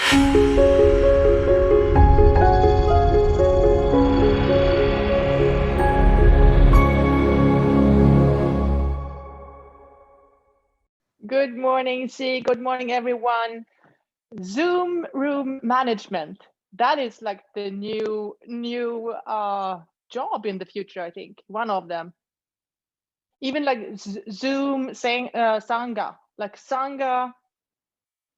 Good morning, C. Good morning, everyone. Zoom room management. That is like the new job in the future, I think. One of them. Even like Zoom saying Sangha, like Sangha.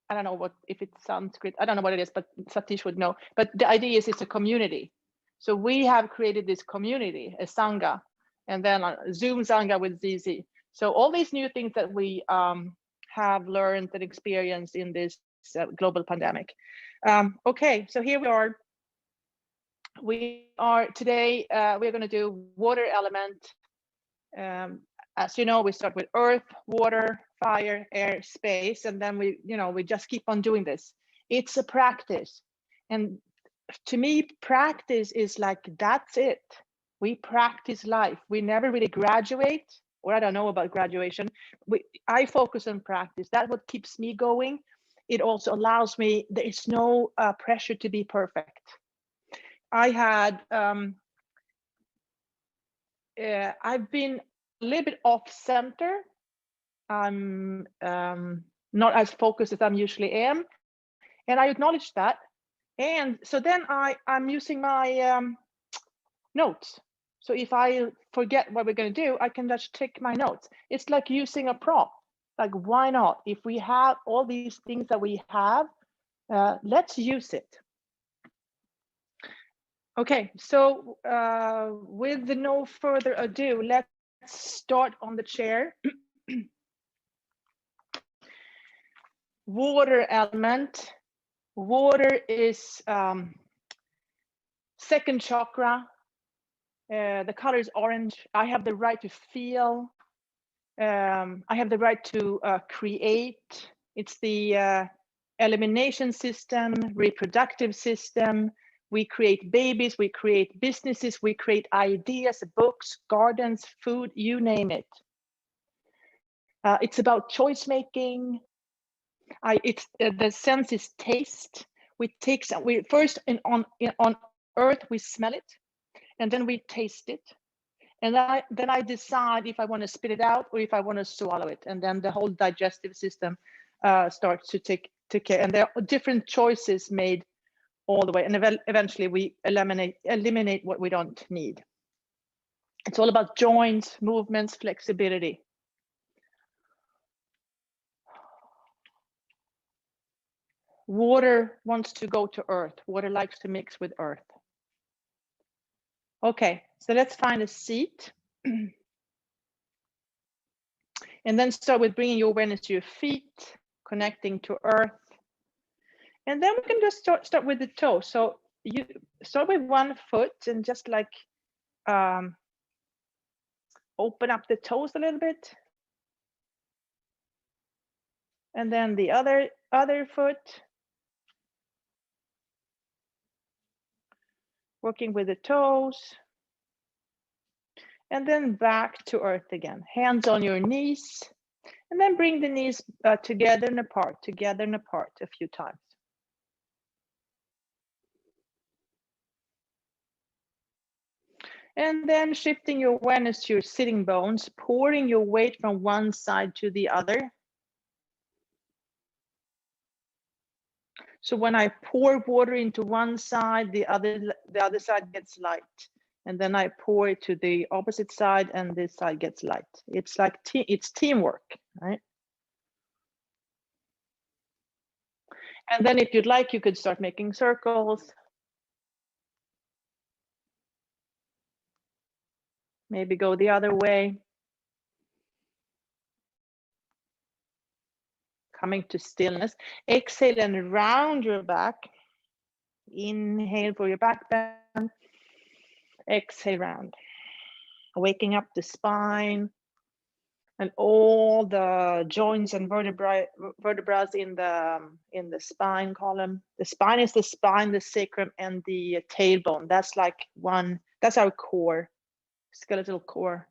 I don't know what if it's Sanskrit. I don't know what it is, but Satish would know. But the idea is it's a community. So we have created this community, a Sangha, and then Zoom Sangha with ZZ. So all these new things that we have learned and experienced in this global pandemic. Okay, so here we are. We are today, we're going to do water element. As you know, we start with earth, water, fire, air, space, and then we just keep on doing this. It's a practice. And to me, practice is like, that's it. We practice life. We never really graduate, or I don't know about graduation. I focus on practice. That's what keeps me going. It also allows me, there is no pressure to be perfect. I had, I've been a little bit off center. I'm not as focused as I usually am. And I acknowledge that. And so then I'm using my notes. So if I forget what we're going to do, I can just check my notes. It's like using a prompt. Like, why not? If we have all these things that we have, let's use it. Okay, so with no further ado, let's start on the chair. Water element. Water is second chakra. The color is orange. I have the right to feel. I have the right to create. It's the elimination system, reproductive system. We create babies, we create businesses, we create ideas, books, gardens, food, you name it. It's about choice making. It's the sense is taste. We first on earth we smell it, and then we taste it, and then I decide if I want to spit it out or if I want to swallow it, and then the whole digestive system starts to take care. And there are different choices made all the way, and eventually we eliminate what we don't need. It's all about joints, movements, flexibility. Water wants to go to earth. Water likes to mix with earth. Okay, so let's find a seat. And then start with bringing your awareness to your feet, connecting to earth. And then we can just start with the toes. So you start with one foot and just like open up the toes a little bit. And then the other foot. Working with the toes. And then back to earth again. Hands on your knees. And then bring the knees together and apart a few times. And then shifting your awareness to your sitting bones, pouring your weight from one side to the other. So when I pour water into one side, the other side gets light. And then I pour it to the opposite side and this side gets light. It's like it's teamwork, right? And then if you'd like, you could start making circles. Maybe go the other way. Coming to stillness. Exhale and round your back. Inhale for your back bend. Exhale round. Waking up the spine and all the joints and vertebrae in the spine column. The spine is the spine, the sacrum, and the tailbone. That's like one. That's our core, skeletal core.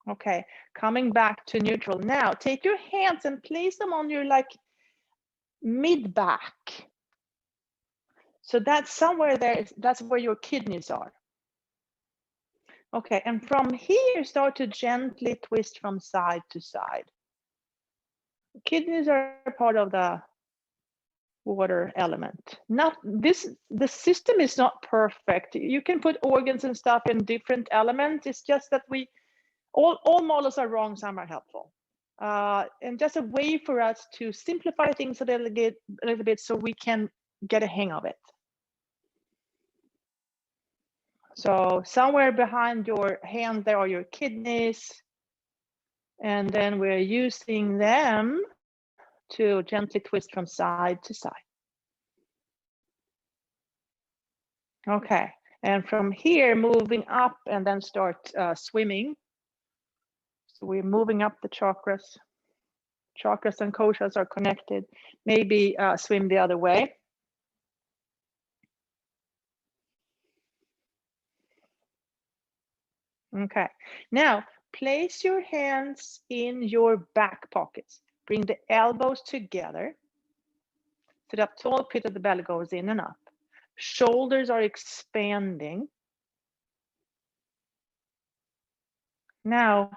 Okay, coming back to neutral. Now take your hands and place them on your like mid-back. So that's somewhere there, that's where your kidneys are. Okay, and from here, start to gently twist from side to side. Kidneys are part of the water element. The system is not perfect. You can put organs and stuff in different elements. It's just that all models are wrong, some are helpful. And just a way for us to simplify things a little bit so we can get a hang of it. So somewhere behind your hand, there are your kidneys. And then we're using them to gently twist from side to side. Okay, and from here, moving up and then start swimming. So we're moving up the chakras. Chakras and koshas are connected. Maybe swim the other way. Okay, now place your hands in your back pockets. Bring the elbows together. Sit up tall, pit of the belly goes in and up. Shoulders are expanding. Now,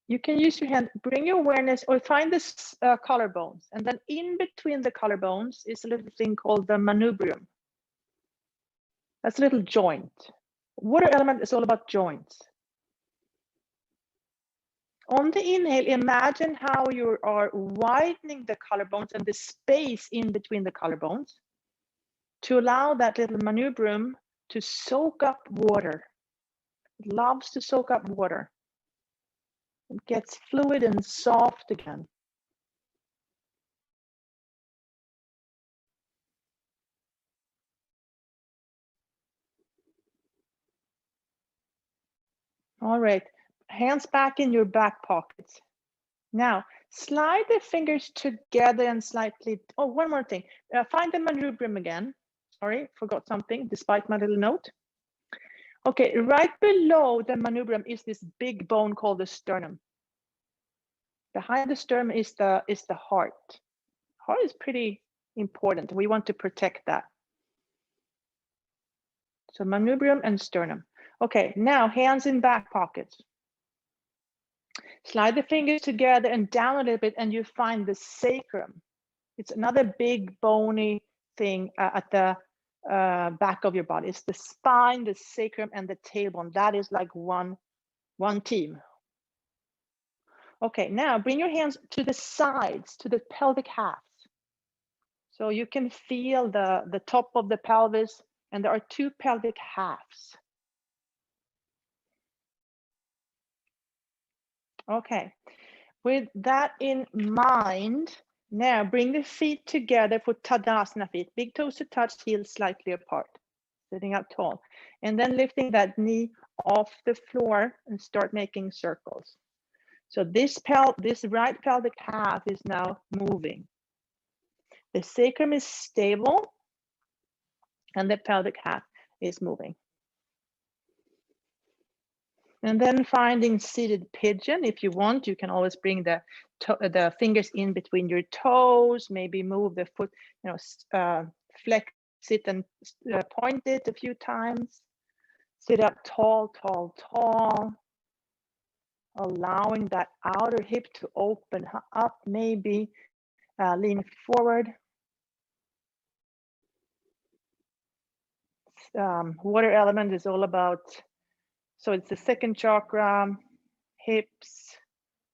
you can use your hand, bring your awareness or find this collarbones. And then in between the collarbones is a little thing called the manubrium. That's a little joint. Water element is all about joints. On the inhale, imagine how you are widening the collarbones and the space in between the collarbones to allow that little manubrium to soak up water. It loves to soak up water. It gets fluid and soft again. All right, hands back in your back pockets. Now, slide the fingers together and slightly, oh, one more thing. Find the manubrium again. Sorry, forgot something, despite my little note. Okay, right below the manubrium is this big bone called the sternum. Behind the sternum is the heart. Heart is pretty important. We want to protect that. So manubrium and sternum. Okay, now hands in back pockets. Slide the fingers together and down a little bit and you find the sacrum. It's another big bony thing at the back of your body. It's the spine, the sacrum, and the tailbone. That is like one team. Okay, now bring your hands to the sides, to the pelvic halves. So you can feel the top of the pelvis, and there are two pelvic halves. Okay, with that in mind, now bring the feet together for Tadasana feet. Big toes to touch, heels slightly apart, sitting up tall. And then lifting that knee off the floor and start making circles. So this right pelvic half is now moving. The sacrum is stable and the pelvic half is moving. And then finding seated pigeon. If you want, you can always bring the fingers in between your toes, maybe move the foot, flex it and point it a few times. Sit up tall, tall, tall. Allowing that outer hip to open up, maybe lean forward. Water element is all about, so it's the second chakra, hips,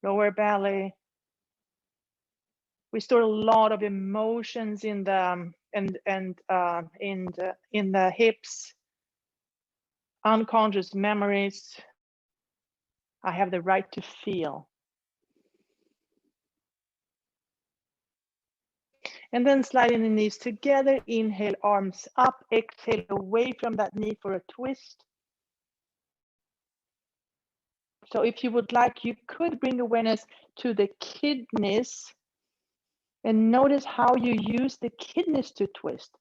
lower belly. We store a lot of emotions in the in the hips, unconscious memories. I have the right to feel. And then sliding the knees together, inhale, arms up, exhale away from that knee for a twist. So if you would like, you could bring awareness to the kidneys and notice how you use the kidneys to twist.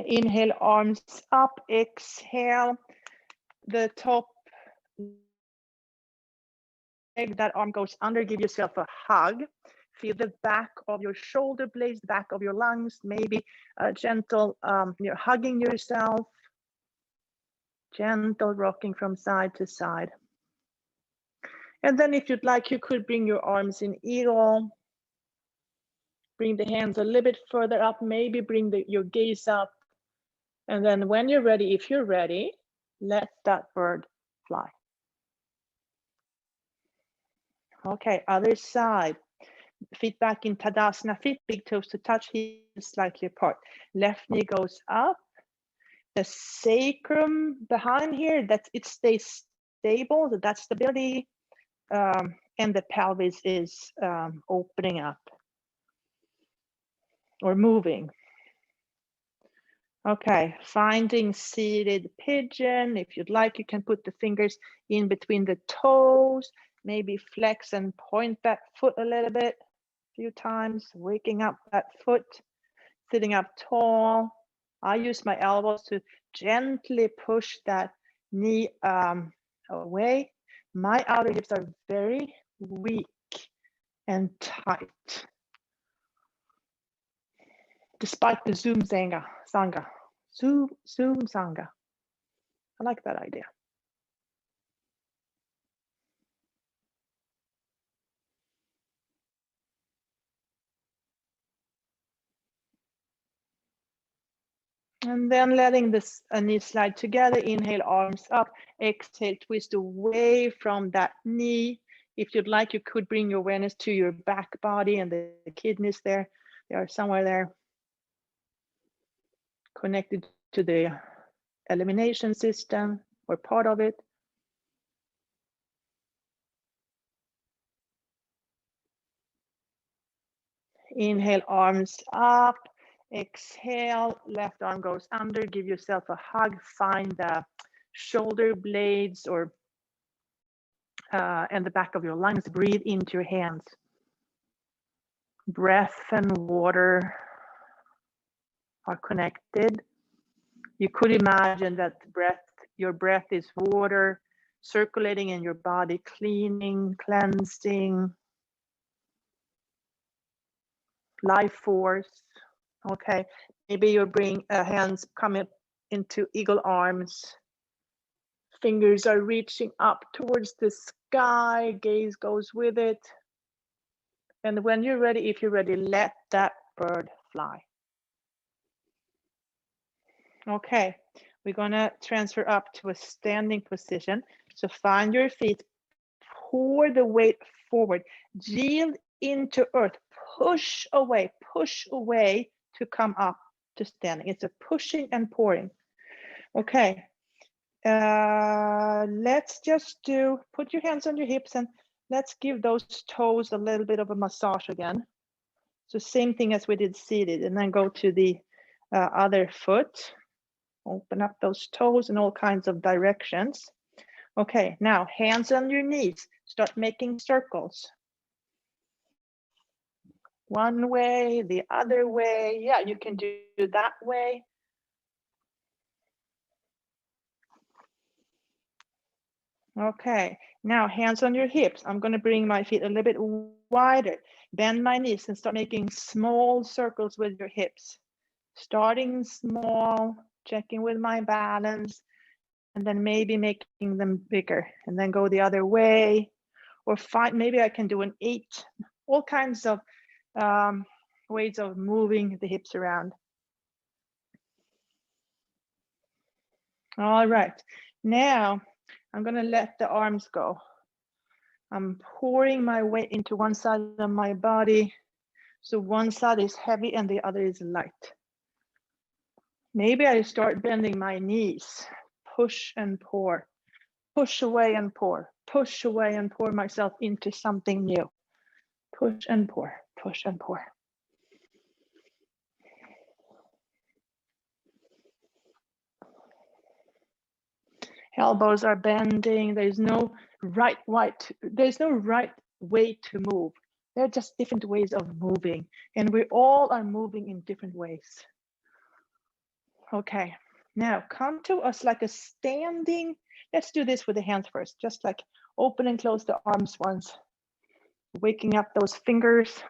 Inhale, arms up, exhale, the top that arm goes under, give yourself a hug. Feel the back of your shoulder blades, the back of your lungs, maybe a gentle, you're hugging yourself, gentle rocking from side to side. And then if you'd like, you could bring your arms in eagle. Bring the hands a little bit further up, maybe bring your gaze up. And then when you're ready, if you're ready, let that bird fly. Okay, other side. Feet back in Tadasana, feet big toes to touch, heels slightly apart. Left knee goes up. The sacrum behind here, it stays stable, that stability, and the pelvis is opening up or moving. Okay, finding seated pigeon. If you'd like, you can put the fingers in between the toes, maybe flex and point that foot a little bit, a few times, waking up that foot, sitting up tall. I use my elbows to gently push that knee away. My outer hips are very weak and tight. Despite the Zoom Sangha. Zoom Sangha. I like that idea. And then letting this knees slide together, inhale, arms up, exhale, twist away from that knee. If you'd like, you could bring your awareness to your back body and the kidneys there. They are somewhere there, connected to the elimination system or part of it. Inhale, arms up. Exhale, left arm goes under. Give yourself a hug. Find the shoulder blades or and the back of your lungs. Breathe into your hands. Breath and water are connected. You could imagine that your breath is water circulating in your body, cleaning, cleansing, life force. Okay, maybe you bring hands coming into eagle arms. Fingers are reaching up towards the sky, gaze goes with it. And when you're ready, if you're ready, let that bird fly. Okay, we're gonna transfer up to a standing position. So find your feet, pour the weight forward, yield into earth, push away to come up to standing. It's a pushing and pouring. Okay, let's just put your hands on your hips and let's give those toes a little bit of a massage again. So same thing as we did seated, and then go to the other foot. Open up those toes in all kinds of directions. Okay, now hands on your knees. Start making circles. One way, the other way. Yeah, you can do that way. Okay, now hands on your hips. I'm going to bring my feet a little bit wider. Bend my knees and start making small circles with your hips. Starting small, checking with my balance, and then maybe making them bigger, and then go the other way, or maybe I can do an 8. All kinds of ways of moving the hips around. All right, now I'm going to let the arms go. I'm pouring my weight into one side of my body, so one side is heavy and the other is light. Maybe I start bending my knees, push and pour, push away and pour, push away and pour myself into something new. Push and pour, push and pour. Elbows are bending. There's no right way to move. They're just different ways of moving, and we all are moving in different ways. Okay, now come to us like a standing Let's do this with the hands first, just like open and close the arms once, waking up those fingers.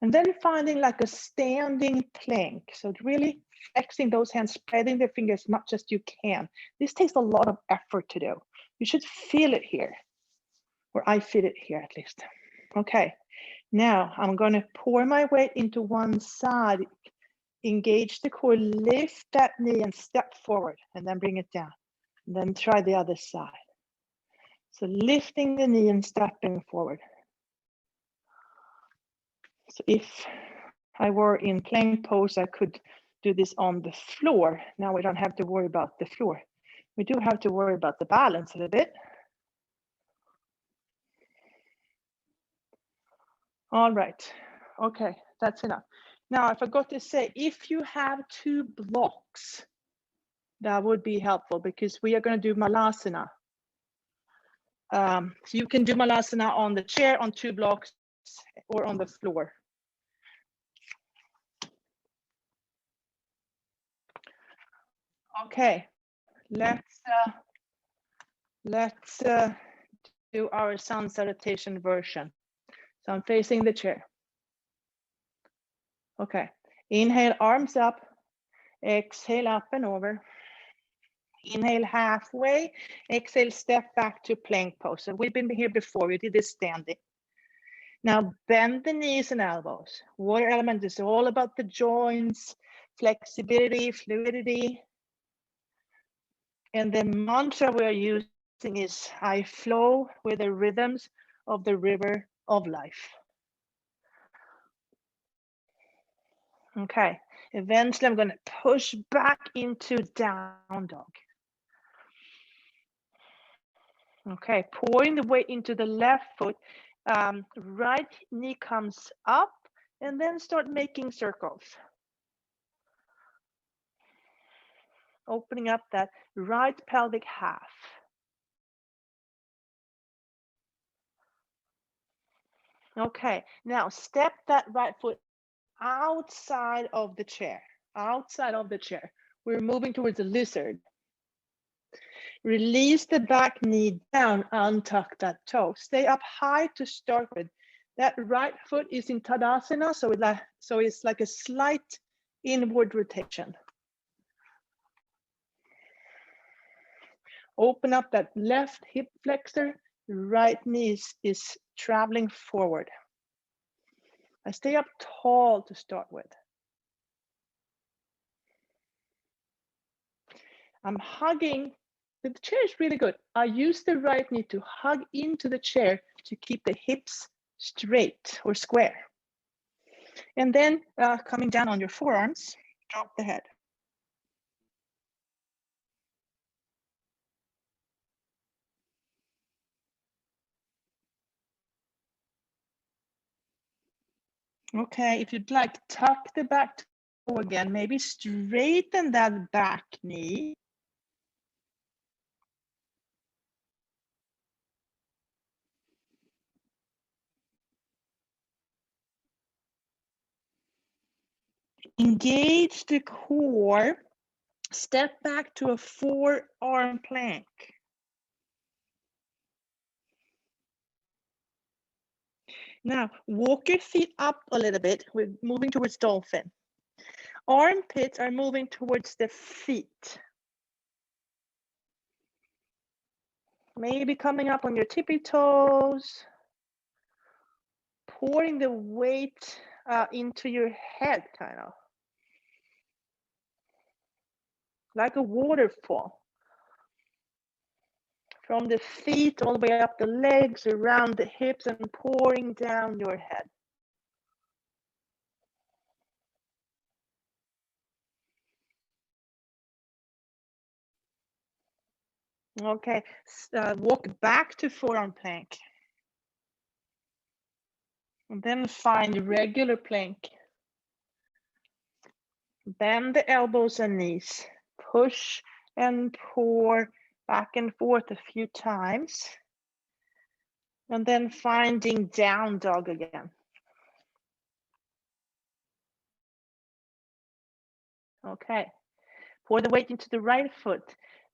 And then finding like a standing plank. So really flexing those hands, spreading the fingers as much as you can. This takes a lot of effort to do. You should feel it here, or I feel it here at least. Okay, now I'm going to pour my weight into one side, engage the core, lift that knee and step forward, and then bring it down. And then try the other side. So lifting the knee and stepping forward. So if I were in plank pose, I could do this on the floor. Now we don't have to worry about the floor. We do have to worry about the balance a little bit. All right, okay, that's enough. Now I forgot to say, if you have 2 blocks, that would be helpful because we are going to do Malasana. So you can do Malasana on the chair, on 2 blocks, or on the floor. Okay, let's do our sun salutation version. So I'm facing the chair. Okay, inhale, arms up. Exhale, up and over. Inhale halfway. Exhale, step back to plank pose. So we've been here before. We did this standing. Now bend the knees and elbows. Water element is all about the joints, flexibility, fluidity. And the mantra we are using is, I flow with the rhythms of the river of life. Okay, eventually I'm going to push back into down dog. Okay, pouring the weight into the left foot, right knee comes up, and then start making circles. Opening up that right pelvic half. Okay, now step that right foot outside of the chair, outside of the chair. We're moving towards the lizard. Release the back knee down, untuck that toe. Stay up high to start with. That right foot is in Tadasana, so it's like a slight inward rotation. Open up that left hip flexor, right knee is traveling forward. I stay up tall to start with. I'm hugging. The chair is really good. I use the right knee to hug into the chair to keep the hips straight or square. And then coming down on your forearms, drop the head. Okay, if you'd like, tuck the back toe again, maybe straighten that back knee. Engage the core, step back to a forearm plank. Now, walk your feet up a little bit. We're moving towards dolphin. Armpits are moving towards the feet. Maybe coming up on your tippy toes. Pouring the weight into your head, kind of. Like a waterfall. From the feet all the way up the legs, around the hips, and pouring down your head. Okay, walk back to forearm plank. And then find regular plank. Bend the elbows and knees. Push and pour back and forth a few times. And then finding down dog again. Okay, pour the weight into the right foot.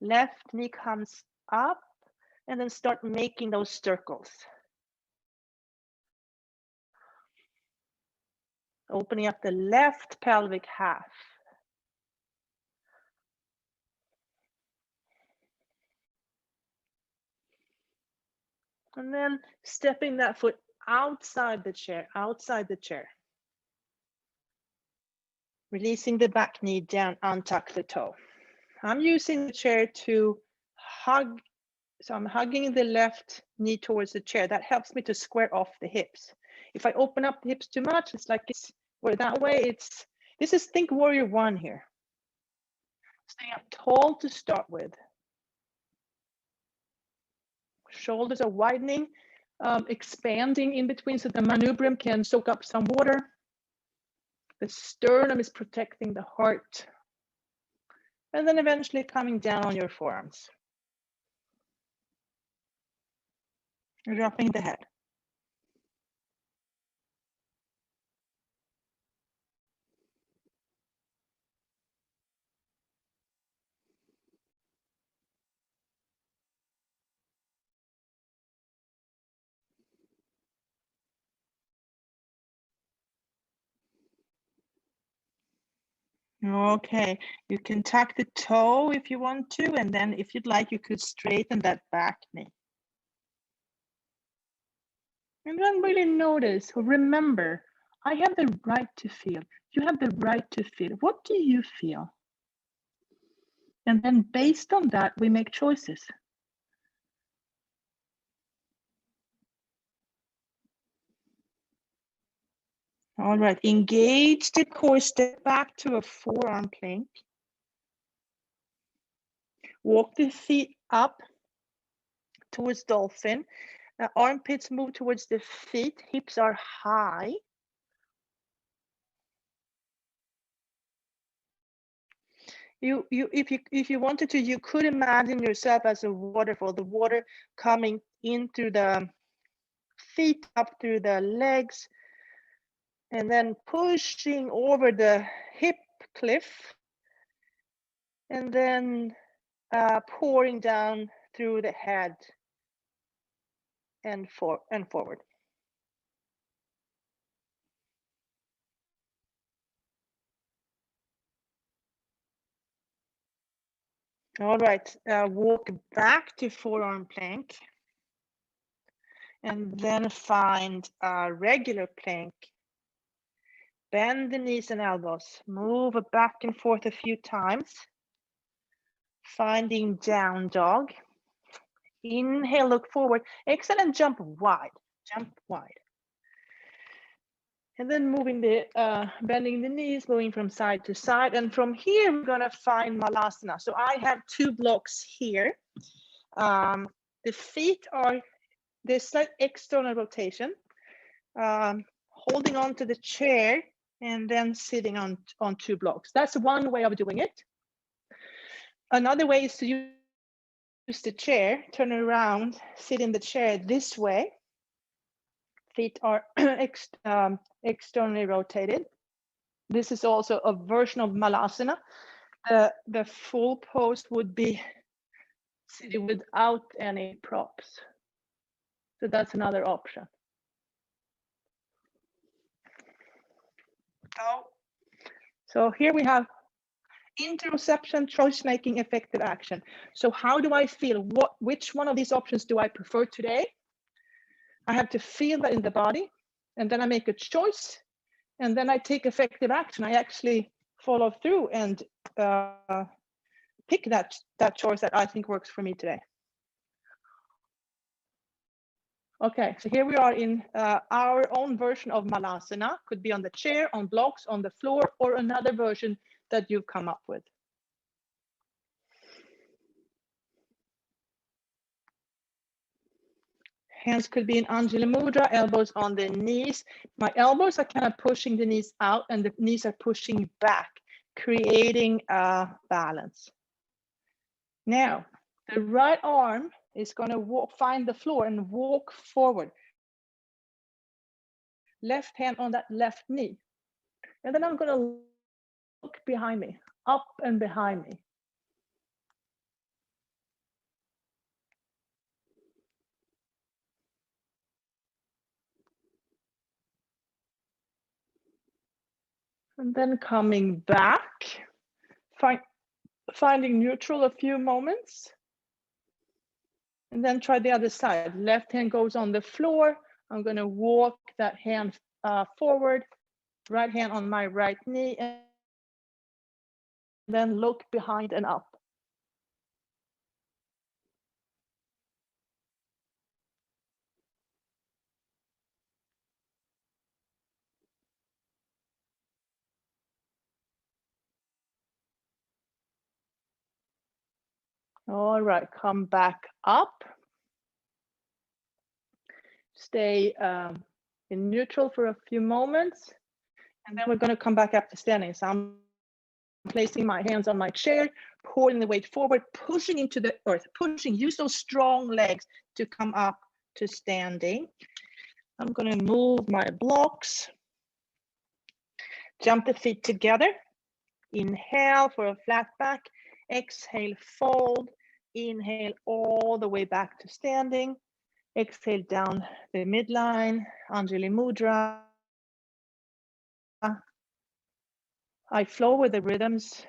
Left knee comes up, and then start making those circles. Opening up the left pelvic half. And then stepping that foot outside the chair, Releasing the back knee down, untuck the toe. I'm using the chair to hug, so I'm hugging the left knee towards the chair. That helps me to square off the hips. If I open up the hips too much, it's like it's, or that way, this is think warrior one here. Stay up tall to start with. Shoulders are widening, expanding in between so the manubrium can soak up some water. The sternum is protecting the heart. And then eventually coming down on your forearms. Dropping the head. Okay, you can tuck the toe if you want to, and then if you'd like, you could straighten that back knee. And then really notice, remember, I have the right to feel. You have the right to feel. What do you feel? And then based on that, we make choices. All right, engage the core, step back to a forearm plank. Walk the feet up towards dolphin. Armpits move towards the feet, hips are high. If you wanted to, you could imagine yourself as a waterfall, the water coming in through the feet, up through the legs, and then pushing over the hip cliff, and then pouring down through the head and forward. All right, walk back to forearm plank, and then find a regular plank. Bend the knees and elbows, move back and forth a few times. Finding down dog. Inhale, look forward. Exhale and jump wide. And then moving bending the knees, moving from side to side. And from here, we're gonna find Malasana. So I have 2 blocks here. The feet are this slight external rotation. Holding on to the chair and then sitting on 2 blocks. That's one way of doing it. Another way is to use the chair, turn around, sit in the chair this way. Feet are externally rotated. This is also a version of Malasana. The full pose would be sitting without any props. So that's another option. So here we have interoception, choice-making, effective action. So how do I feel? Which one of these options do I prefer today? I have to feel that in the body, and then I make a choice, and then I take effective action. I actually follow through and pick that choice that I think works for me today. Okay, so here we are in our own version of Malasana. Could be on the chair, on blocks, on the floor, or another version that you've come up with. Hands could be in Anjali Mudra, elbows on the knees. My elbows are kind of pushing the knees out and the knees are pushing back, creating a balance. Now, the right arm is going to find the floor and walk forward. Left hand on that left knee. And then I'm going to look behind me, up and behind me. And then coming back, finding neutral a few moments. And then try the other side. Left hand goes on the floor. I'm going to walk that hand forward, right hand on my right knee, and then look behind and up. All right, come back up. Stay in neutral for a few moments. And then we're going to come back up to standing. So I'm placing my hands on my chair, pulling the weight forward, pushing into the earth, pushing, use those strong legs to come up to standing. I'm going to move my blocks, jump the feet together. Inhale for a flat back, exhale, fold, inhale all the way back to standing. Exhale down the midline, Anjali Mudra. I flow with the rhythms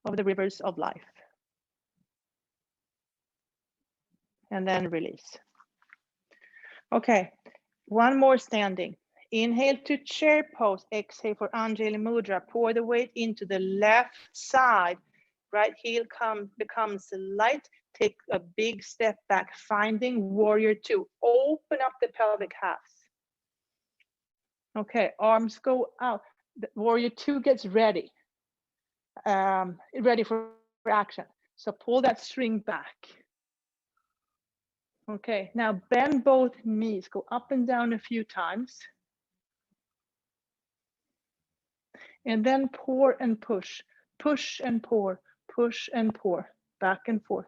of the rivers of life. And then release. Okay, one more standing. Inhale to chair pose, exhale for Anjali Mudra. Pour the weight into the left side. Right heel becomes light. Take a big step back, finding warrior two. Open up the pelvic halves. Okay, arms go out. The warrior two gets ready. Ready for action. So pull that string back. Okay, now bend both knees. Go up and down a few times. And then pour and push. Push and pour. Push and pour. Back and forth.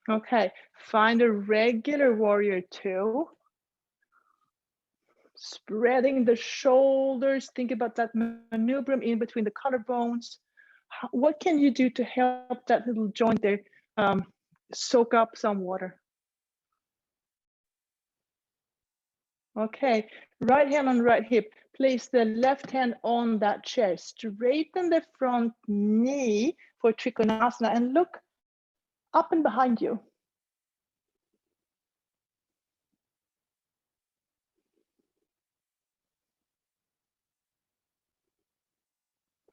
Okay, find a regular warrior two. Spreading the shoulders. Think about that manubrium in between the collarbones. What can you do to help that little joint there soak up some water? Okay, right hand on right hip. Place the left hand on that chair. Straighten the front knee for Trikonasana and look up and behind you.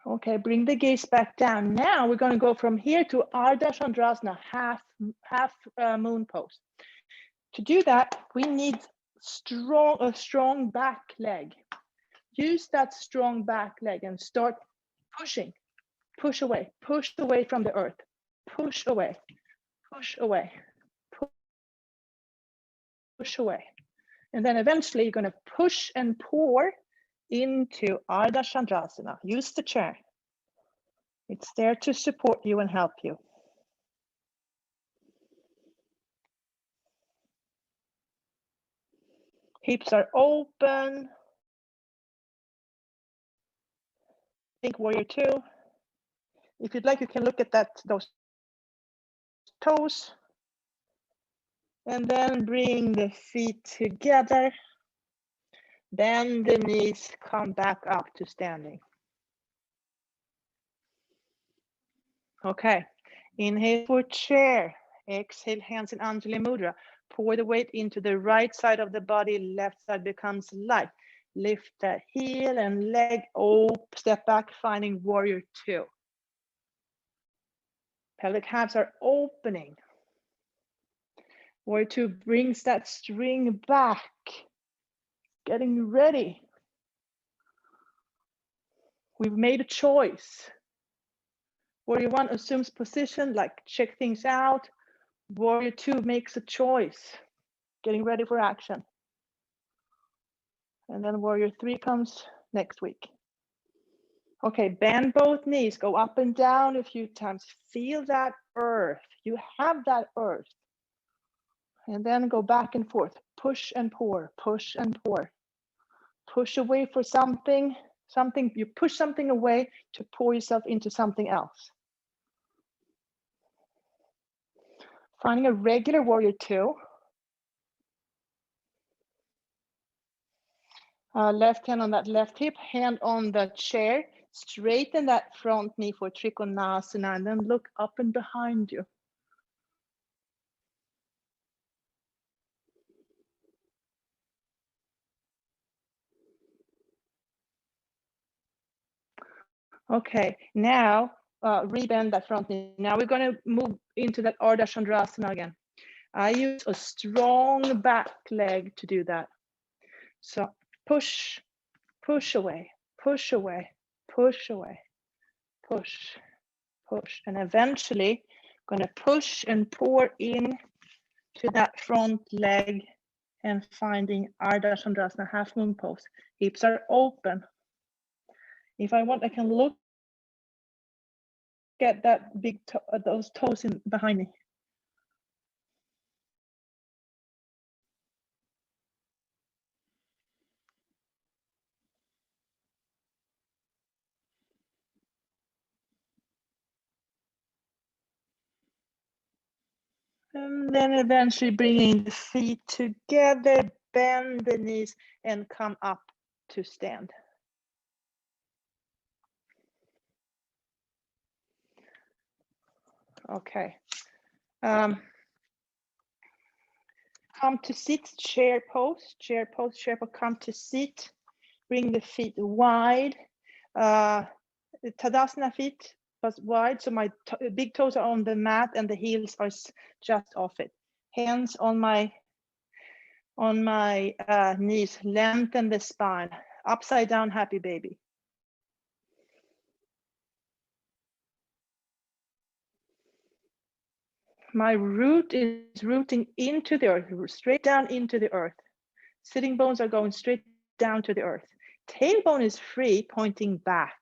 Okay, bring the gaze back down. Now we're going to go from here to Ardha Chandrasana, half moon pose. To do that, we need a strong back leg. Use that strong back leg and start pushing. Push away from the earth. Push away, push away, push away. And then eventually you're going to push and pour into Ardha Chandrasana. Use the chair. It's there to support you and help you. Hips are open. Think warrior two. If you'd like, you can look at those toes. And then bring the feet together. Bend the knees, come back up to standing. Okay, inhale for chair. Exhale, hands in Anjali Mudra. Pour the weight into the right side of the body, left side becomes light. Lift that heel and leg, step back, finding warrior two. Pelvic halves are opening. Warrior two brings that string back. Getting ready. We've made a choice. Warrior one assumes position, like check things out. Warrior two makes a choice, getting ready for action. And then warrior three comes next week. Okay, bend both knees, go up and down a few times. Feel that earth. You have that earth. And then go back and forth. Push and pour, push and pour. Push away for something, you push something away to pour yourself into something else. Finding a regular warrior two. Left hand on that left hip, hand on the chair. Straighten that front knee for Trikonasana and then look up and behind you. Okay, now rebend that front knee. Now we're going to move into that Ardha Chandrasana again. I use a strong back leg to do that. So push, push away, push away, push away, push, push. And eventually going to push and pour in to that front leg and finding Ardha Chandrasana, half moon pose. Hips are open. If I want, I can look at that big those toes in behind me. And then eventually bringing the feet together, bend the knees and come up to stand. Okay. Come to sit, chair pose, chair pose, chair pose, come to sit. Bring the feet wide. Tadasana feet was wide, so my big toes are on the mat and the heels are just off it. Hands on my knees, lengthen the spine. Upside down, happy baby. My root is rooting into the earth, straight down into the earth. Sitting bones are going straight down to the earth. Tailbone is free, pointing back.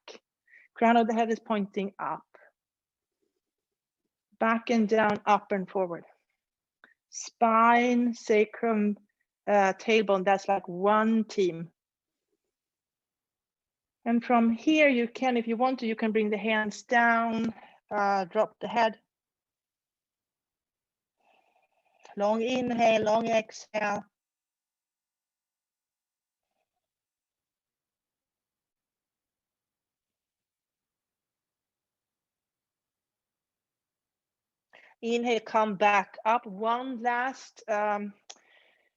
Crown of the head is pointing up. Back and down, up and forward. Spine, sacrum, tailbone, that's like one team. And from here, you can, if you want to, you can bring the hands down, drop the head. Long inhale, long exhale. Inhale, come back up. One last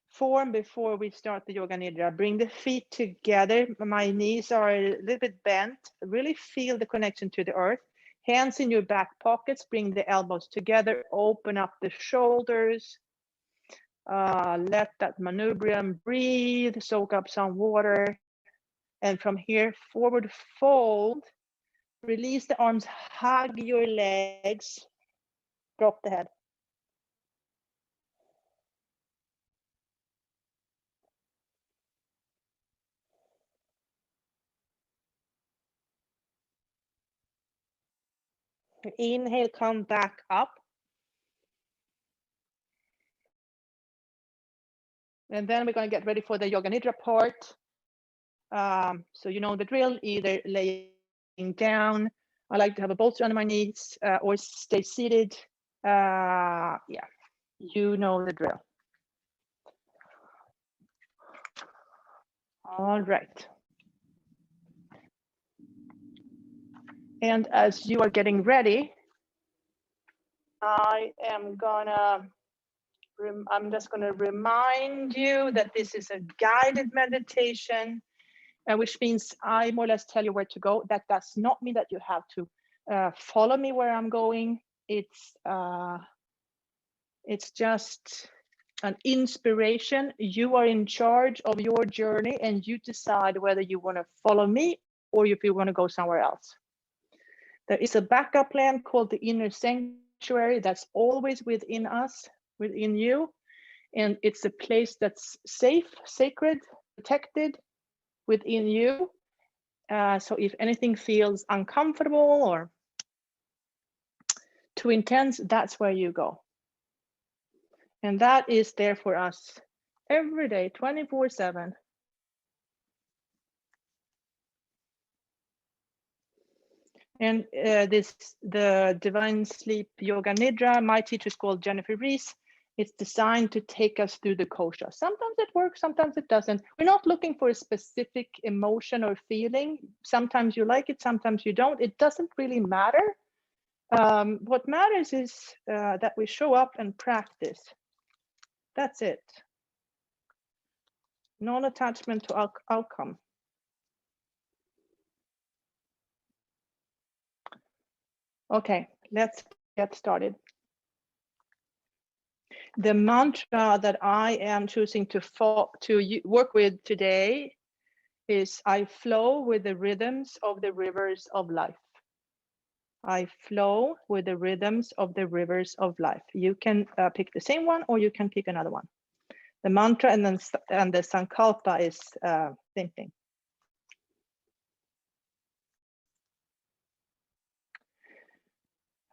form before we start the Yoga Nidra. Bring the feet together. My knees are a little bit bent. Really feel the connection to the earth. Hands in your back pockets. Bring the elbows together. Open up the shoulders. Let that manubrium breathe. Soak up some water. And from here, forward fold. Release the arms. Hug your legs. Drop the head. Inhale, come back up. And then we're going to get ready for the Yoga Nidra part. So you know the drill, either laying down. I like to have a bolster under my knees or stay seated. Yeah, you know the drill. All right. And as you are getting ready, I'm just gonna remind you that this is a guided meditation, which means I more or less tell you where to go. That does not mean that you have to follow me where I'm going. It's just an inspiration. You are in charge of your journey and you decide whether you want to follow me or if you want to go somewhere else. There is a backup plan called the inner sanctuary that's always within us, within you. And it's a place that's safe, sacred, protected within you. So if anything feels uncomfortable or too intense, that's where you go. And that is there for us every day, 24/7. And the Divine Sleep Yoga Nidra, my teacher is called Jennifer Rees, It's designed to take us through the kosha. Sometimes it works, sometimes it doesn't. We're not looking for a specific emotion or feeling. Sometimes you like it, sometimes you don't. It doesn't really matter. What matters is that we show up and practice. That's it. Non-attachment to outcome. Okay, let's get started. The mantra that I am choosing to work with today is I flow with the rhythms of the rivers of life. I flow with the rhythms of the rivers of life. You can pick the same one or you can pick another one. The mantra and the sankalpa is same thing.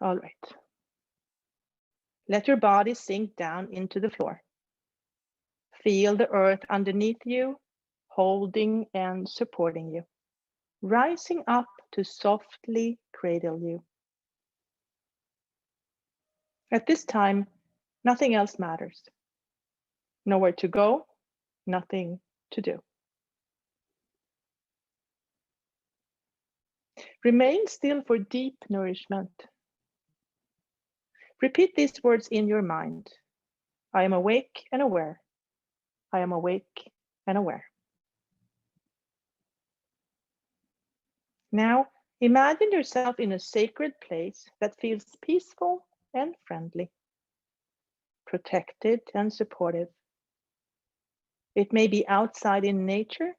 All right. Let your body sink down into the floor. Feel the earth underneath you, holding and supporting you, rising up to softly cradle you. At this time, nothing else matters. Nowhere to go, nothing to do. Remain still for deep nourishment. Repeat these words in your mind. I am awake and aware. I am awake and aware. Now, imagine yourself in a sacred place that feels peaceful and friendly, protected and supportive. It may be outside in nature,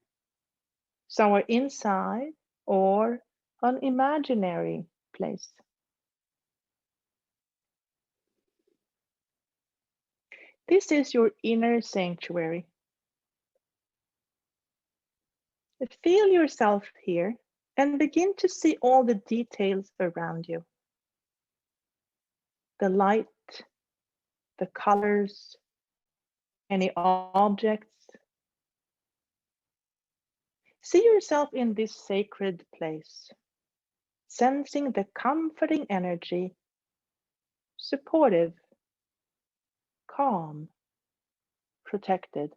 somewhere inside, or an imaginary place. This is your inner sanctuary. Feel yourself here and begin to see all the details around you. The light, the colors, any objects. See yourself in this sacred place, sensing the comforting energy, supportive, calm, protected.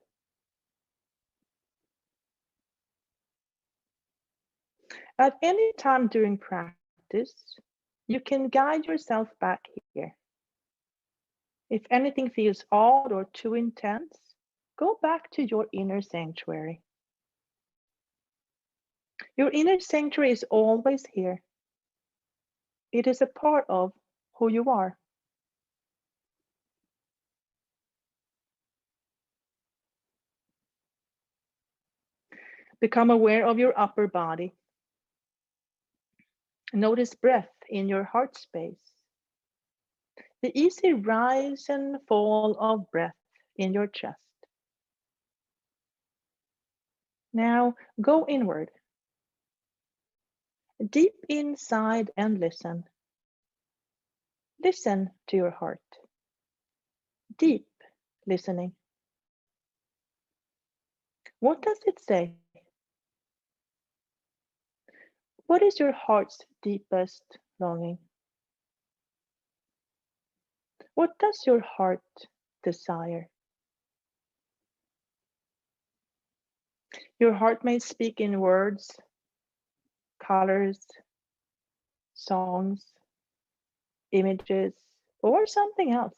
At any time during practice, you can guide yourself back here. If anything feels odd or too intense, go back to your inner sanctuary. Your inner sanctuary is always here. It is a part of who you are. Become aware of your upper body. Notice breath in your heart space. The easy rise and fall of breath in your chest. Now go inward. Deep inside and listen. Listen to your heart. Deep listening. What does it say? What is your heart's deepest longing? What does your heart desire? Your heart may speak in words, colors, songs, images, or something else.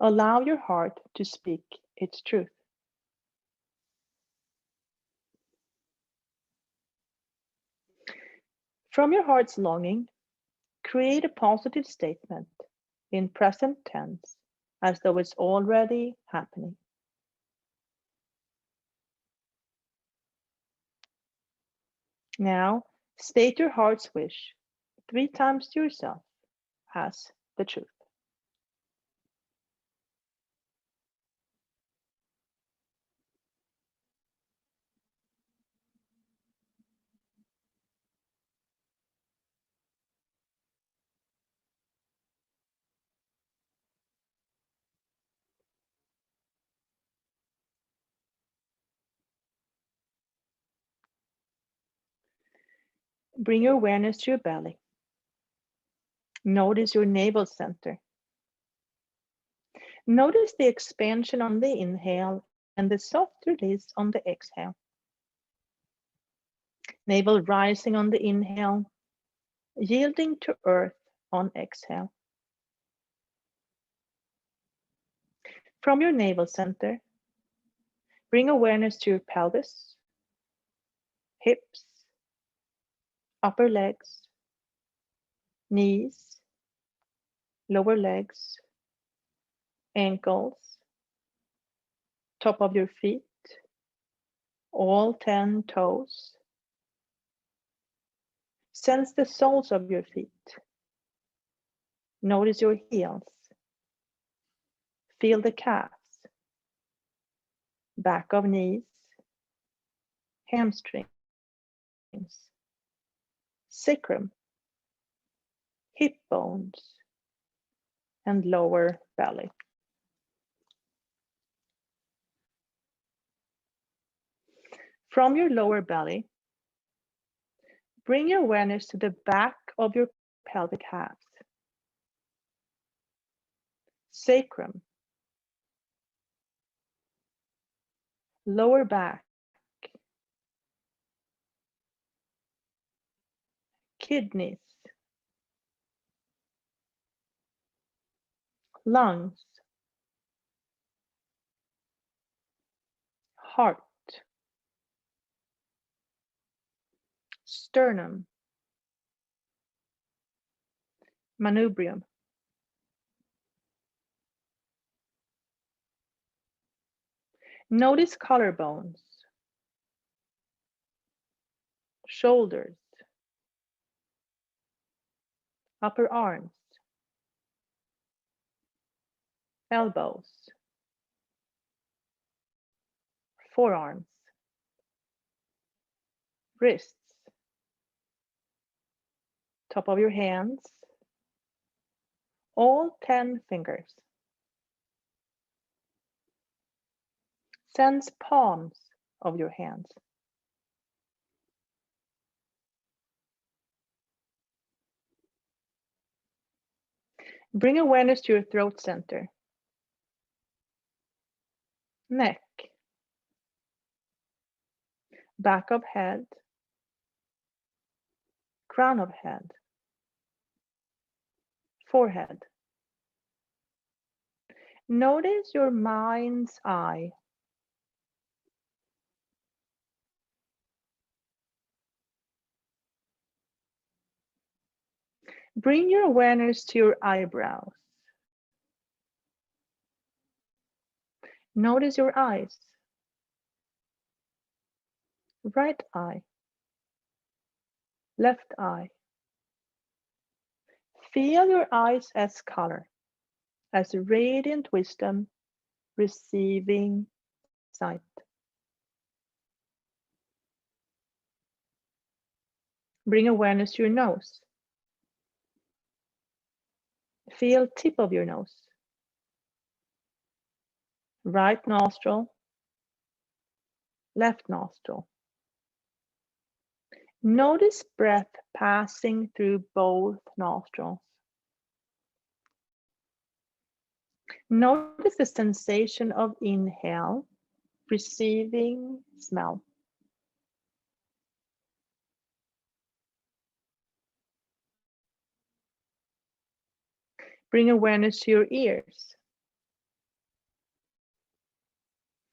Allow your heart to speak its truth. From your heart's longing, create a positive statement in present tense as though it's already happening. Now, state your heart's wish 3 times to yourself as the truth. Bring your awareness to your belly. Notice your navel center. Notice the expansion on the inhale and the soft release on the exhale. Navel rising on the inhale, yielding to earth on exhale. From your navel center, bring awareness to your pelvis, hips, upper legs, knees, lower legs, ankles, top of your feet, all 10 toes. Sense the soles of your feet. Notice your heels. Feel the calves, back of knees, hamstrings, sacrum, hip bones, and lower belly. From your lower belly, bring your awareness to the back of your pelvic halves, sacrum, lower back, kidneys, lungs, heart, sternum, manubrium. Notice collarbones, shoulders, upper arms, elbows, forearms, wrists, top of your hands, all 10 fingers. Sense palms of your hands. Bring awareness to your throat center, neck, back of head, crown of head, forehead. Notice your mind's eye. Bring your awareness to your eyebrows. Notice your eyes. Right eye, left eye. Feel your eyes as color, as radiant wisdom, receiving sight. Bring awareness to your nose. Feel tip of your nose. Right nostril, left nostril. Notice breath passing through both nostrils. Notice the sensation of inhale, receiving smell. Bring awareness to your ears.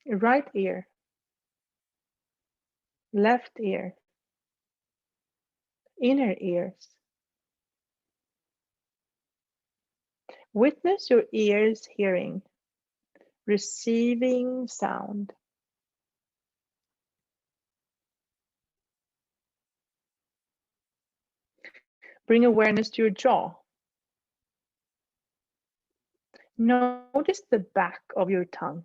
Right ear, left ear, inner ears. Witness your ears hearing, receiving sound. Bring awareness to your jaw. Notice the back of your tongue,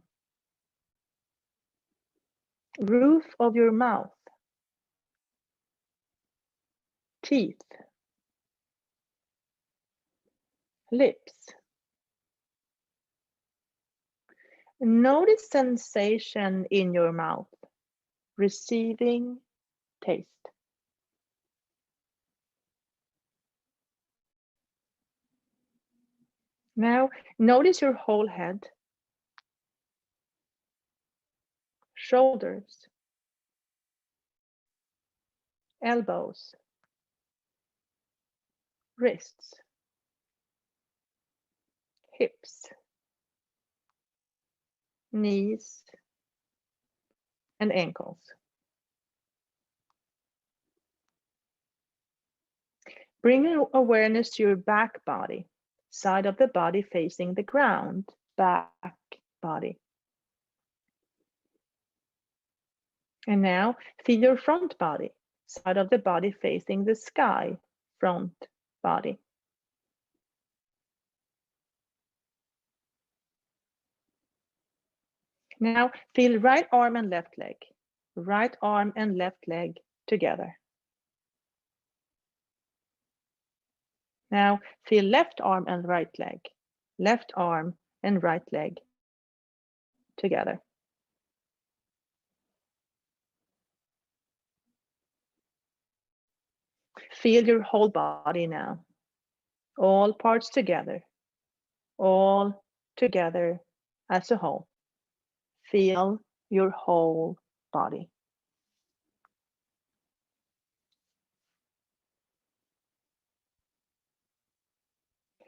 roof of your mouth, teeth, lips. Notice sensation in your mouth, receiving taste. Now, notice your whole head, shoulders, elbows, wrists, hips, knees, and ankles. Bring your awareness to your back body, side of the body facing the ground, back body. And now feel your front body, side of the body facing the sky, front body. Now feel right arm and left leg together. Now feel left arm and right leg together. Feel your whole body now, all parts together, all together as a whole. Feel your whole body.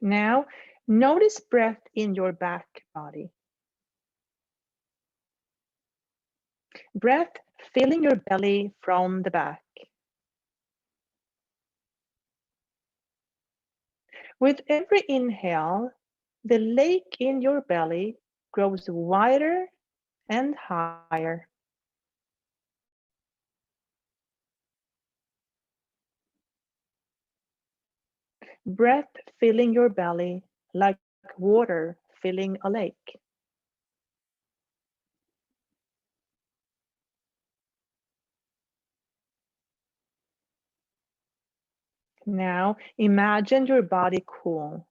Now, notice breath in your back body. Breath filling your belly from the back. With every inhale, the lake in your belly grows wider and higher. Breath filling your belly like water filling a lake. Now imagine your body cool.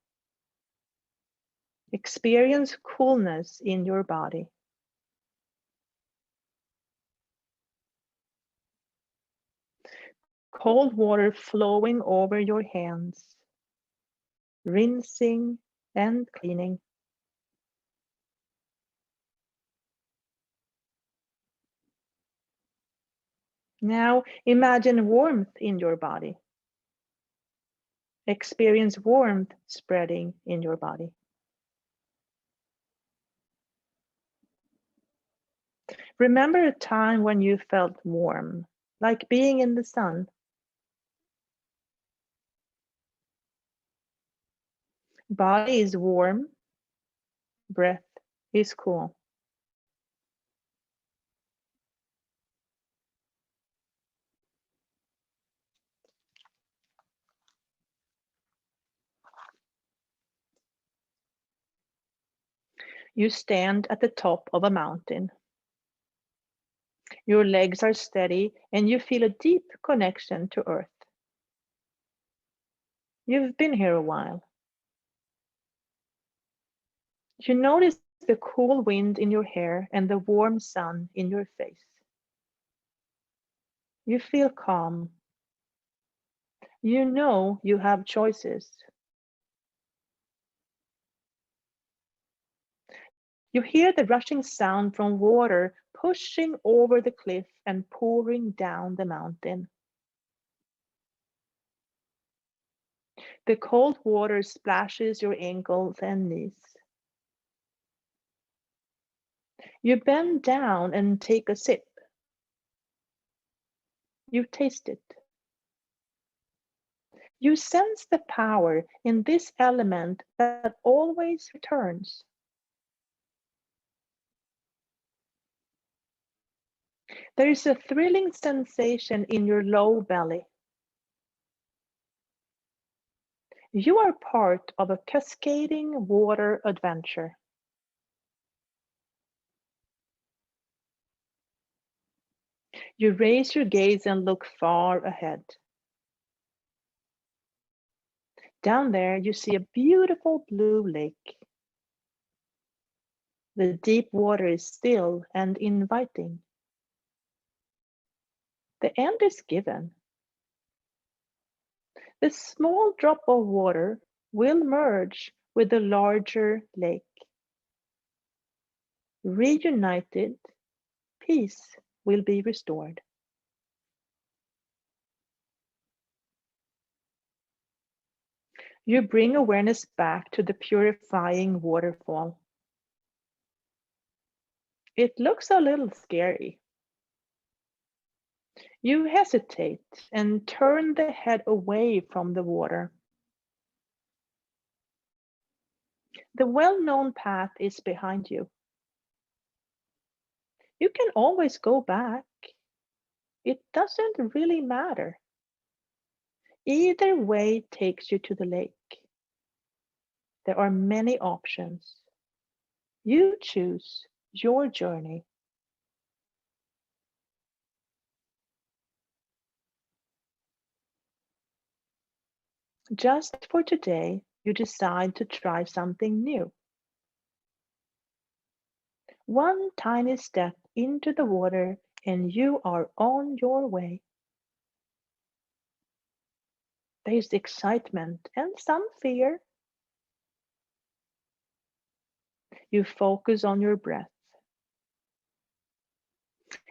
Experience coolness in your body. Cold water flowing over your hands, rinsing and cleaning. Now imagine warmth in your body. Experience warmth spreading in your body. Remember a time when you felt warm, like being in the sun. Body is warm, breath is cool. You stand at the top of a mountain. Your legs are steady and you feel a deep connection to earth. You've been here a while. You notice the cool wind in your hair and the warm sun in your face. You feel calm. You know you have choices. You hear the rushing sound from water pushing over the cliff and pouring down the mountain. The cold water splashes your ankles and knees. You bend down and take a sip. You taste it. You sense the power in this element that always returns. There is a thrilling sensation in your low belly. You are part of a cascading water adventure. You raise your gaze and look far ahead. Down there, you see a beautiful blue lake. The deep water is still and inviting. The end is given. The small drop of water will merge with the larger lake. Reunited, peace will be restored. You bring awareness back to the purifying waterfall. It looks a little scary. You hesitate and turn the head away from the water. The well-known path is behind you. You can always go back. It doesn't really matter. Either way takes you to the lake. There are many options. You choose your journey. Just for today, you decide to try something new. One tiny step into the water and you are on your way. There's excitement and some fear. You focus on your breath.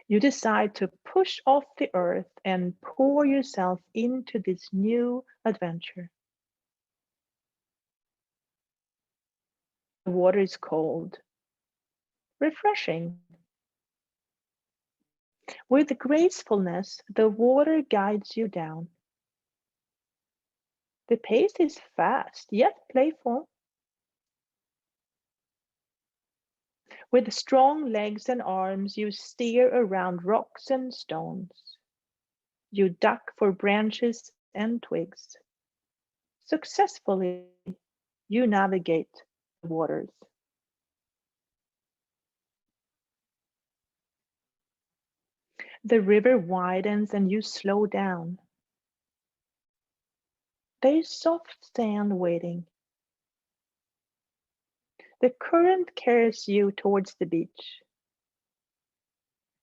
You decide to push off the earth and pour yourself into this new adventure. The water is cold, refreshing. With gracefulness, the water guides you down. The pace is fast, yet playful. With strong legs and arms, you steer around rocks and stones. You duck for branches and twigs. Successfully, you navigate the waters. The river widens and you slow down. There is soft sand waiting. The current carries you towards the beach.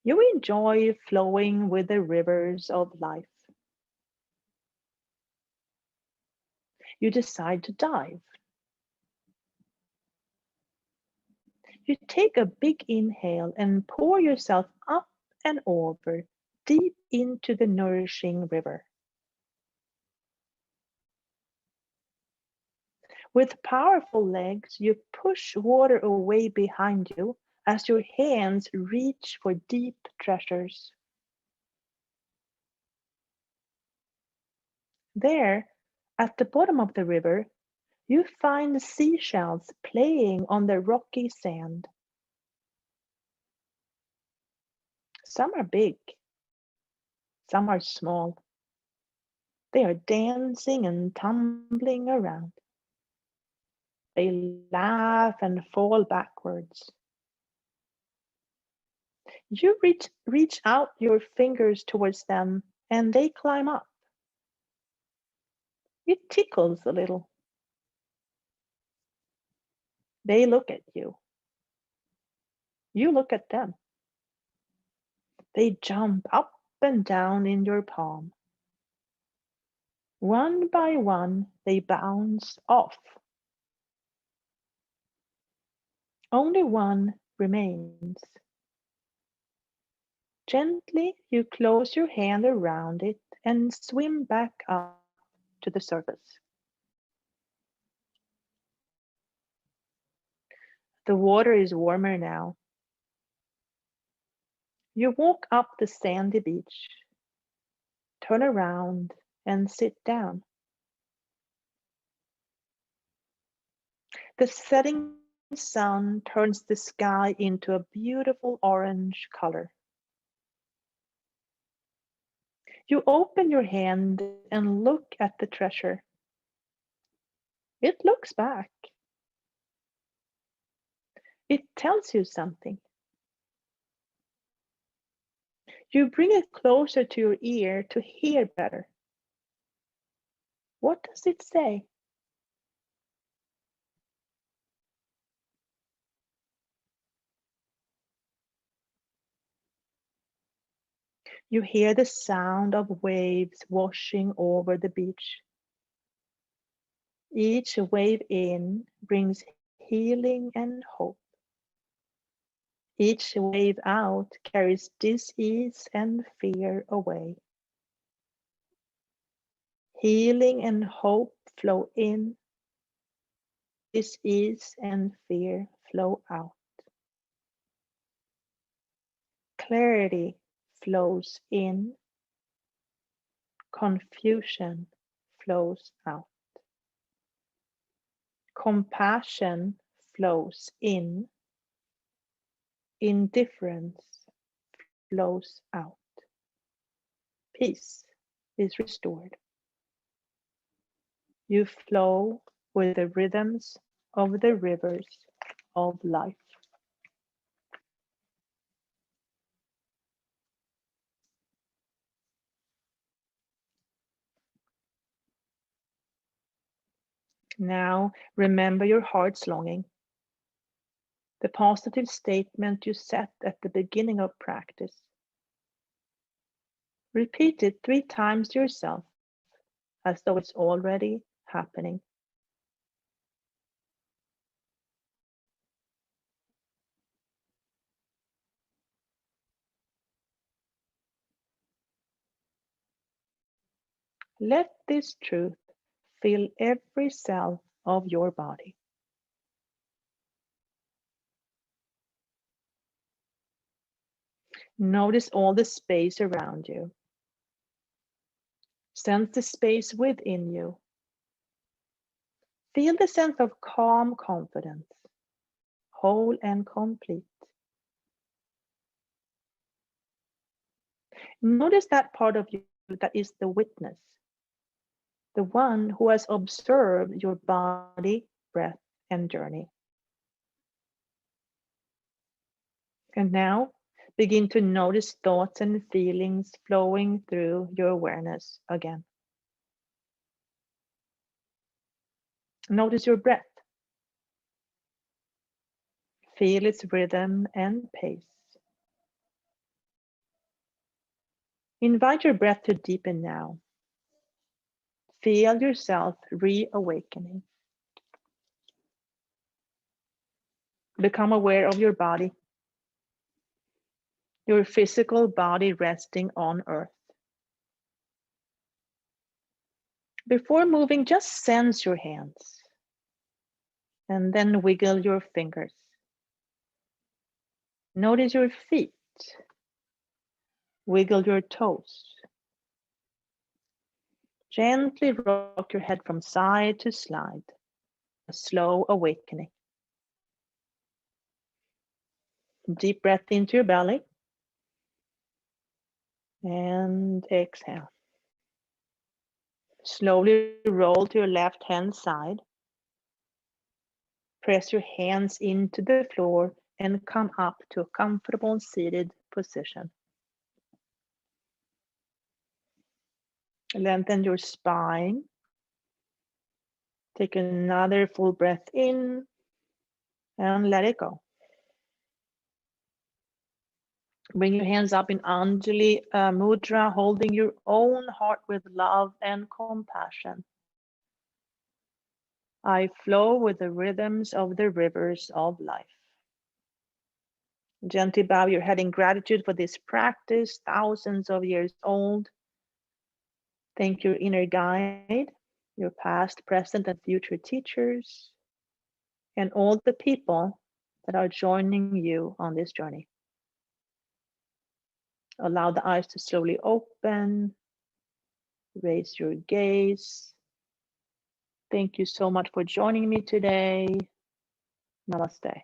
You enjoy flowing with the rivers of life. You decide to dive. You take a big inhale and pour yourself up and over, deep into the nourishing river. With powerful legs, you push water away behind you as your hands reach for deep treasures. There, at the bottom of the river, you find seashells playing on the rocky sand. Some are big, some are small. They are dancing and tumbling around. They laugh and fall backwards. You reach out your fingers towards them and they climb up. It tickles a little. They look at you. You look at them. They jump up and down in your palm. One by one, they bounce off. Only one remains. Gently, you close your hand around it and swim back up to the surface. The water is warmer now. You walk up the sandy beach, turn around, and sit down. The setting sun turns the sky into a beautiful orange color. You open your hand and look at the treasure. It looks back. It tells you something. You bring it closer to your ear to hear better. What does it say? You hear the sound of waves washing over the beach. Each wave in brings healing and hope. Each wave out carries dis-ease and fear away. Healing and hope flow in, dis-ease and fear flow out. Clarity flows in, confusion flows out. Compassion flows in, indifference flows out. Peace is restored. You flow with the rhythms of the rivers of life. Now remember your heart's longing, the positive statement you set at the beginning of practice. Repeat it 3 times to yourself as though it's already happening. Let this truth fill every cell of your body. Notice all the space around you. Sense the space within you. Feel the sense of calm confidence, whole and complete. Notice that part of you that is the witness, the one who has observed your body, breath, and journey. And now begin to notice thoughts and feelings flowing through your awareness again. Notice your breath. Feel its rhythm and pace. Invite your breath to deepen now. Feel yourself reawakening. Become aware of your body, your physical body resting on earth. Before moving, just sense your hands and then wiggle your fingers. Notice your feet. Wiggle your toes. Gently rock your head from side to side, a slow awakening. Deep breath into your belly and exhale. Slowly roll to your left hand side. Press your hands into the floor and come up to a comfortable seated position. Lengthen your spine. Take another full breath in and let it go. Bring your hands up in Anjali Mudra, holding your own heart with love and compassion. I flow with the rhythms of the rivers of life. Gently bow your head in gratitude for this practice, thousands of years old. Thank your inner guide, your past, present, and future teachers, and all the people that are joining you on this journey. Allow the eyes to slowly open. Raise your gaze. Thank you so much for joining me today. Namaste.